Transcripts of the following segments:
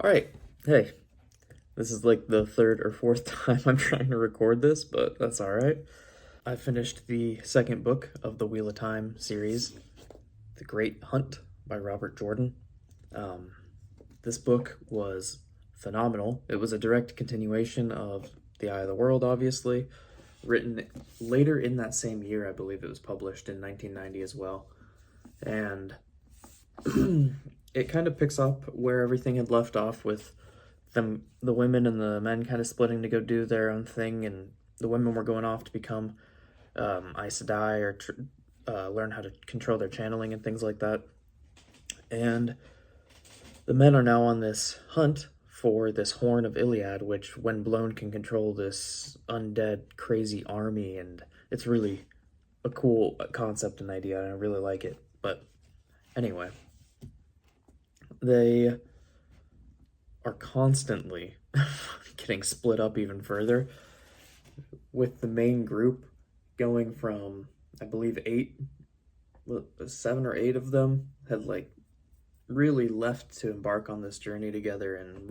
All right. Hey, this is like the third or fourth time I'm trying to record this, but that's all right. I finished the second book of the Wheel of Time series, The Great Hunt by Robert Jordan. Um, this book was phenomenal. It was a direct continuation of The Eye of the World, obviously, written later in that same year. I believe it was published in 1990 as well. And it kind of picks up where everything had left off with the women and the men kind of splitting to go do their own thing, and the women were going off to become Aes Sedai or learn how to control their channeling and things like that. And the men are now on this hunt for this Horn of Iliad, which, when blown, can control this undead, crazy army, and it's really a cool concept and idea, and I really like it. But anyway, they are constantly getting split up even further, with the main group going from, I believe, 7 or 8 of them had like really left to embark on this journey together, and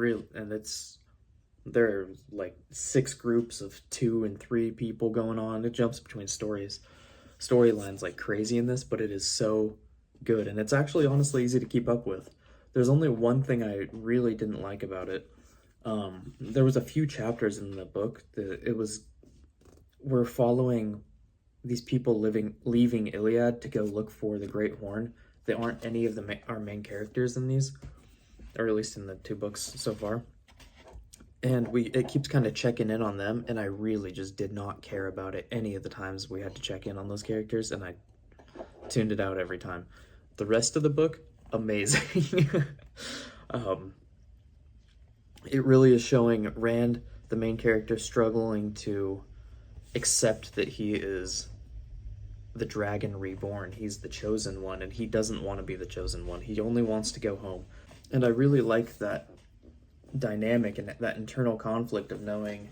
there are like 6 groups of 2 and 3 people going on. It jumps between storylines like crazy in this, but it is so good, and it's actually honestly easy to keep up with. There's only one thing I really didn't like about it. There was a few chapters in the book that we're following these people leaving Iliad to go look for the Great Horn. They aren't any of our main characters in these, or at least in the 2 books so far. And it keeps kind of checking in on them, and I really just did not care about it any of the times we had to check in on those characters, and I tuned it out every time. The rest of the book, amazing. It really is showing Rand, the main character, struggling to accept that he is the dragon reborn. He's the chosen one, and he doesn't want to be the chosen one. He only wants to go home. And I really like that dynamic and that internal conflict of knowing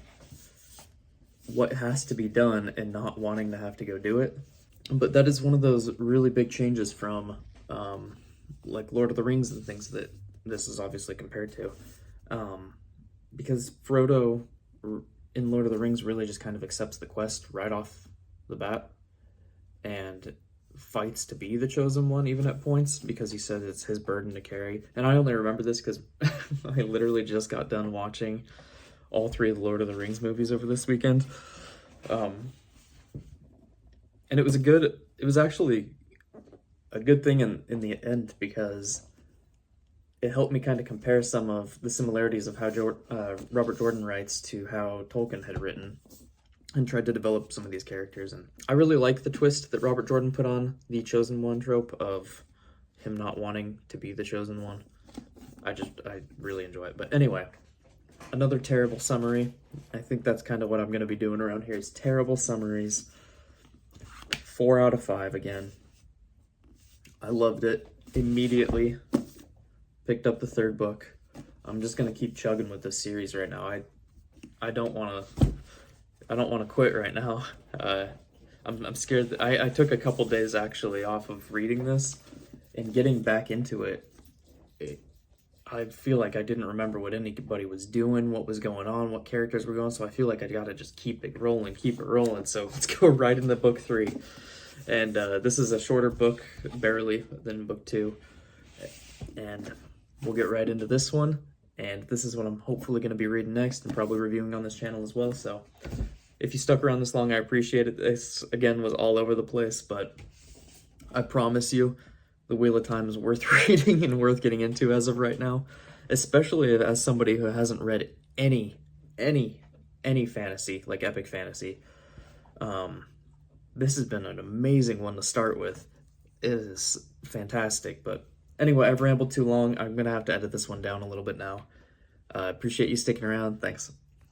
what has to be done and not wanting to have to go do it. But that is one of those really big changes from like Lord of the Rings and things that this is obviously compared to. Because Frodo in Lord of the Rings really just kind of accepts the quest right off the bat and fights to be the chosen one even at points, because he says it's his burden to carry. And I only remember this because I literally just got done watching all 3 of the Lord of the Rings movies over this weekend. And it was actually a good thing in the end, because it helped me kind of compare some of the similarities of how Robert Jordan writes to how Tolkien had written, and tried to develop some of these characters. And I really like the twist that Robert Jordan put on the chosen one trope of him not wanting to be the chosen one. I really enjoy it. But anyway, another terrible summary. I think that's kind of what I'm going to be doing around here, is terrible summaries. 4 out of 5 again. I loved it immediately. Picked up the 3rd book. I'm just gonna keep chugging with this series right now. I don't want to quit right now. I'm scared that I took a couple days actually off of reading this, and getting back into it. I feel like I didn't remember what anybody was doing, what was going on, what characters were going. So I feel like I gotta just keep it rolling. So let's go right into book 3. And this is a shorter book, barely, than book 2. And we'll get right into this one. And this is what I'm hopefully going to be reading next, and probably reviewing on this channel as well. So if you stuck around this long, I appreciate it. This, again, was all over the place, but I promise you, The Wheel of Time is worth reading and worth getting into as of right now, especially as somebody who hasn't read any fantasy, like epic fantasy. This has been an amazing one to start with. It is fantastic. But anyway, I've rambled too long. I'm going to have to edit this one down a little bit now. Appreciate you sticking around. Thanks.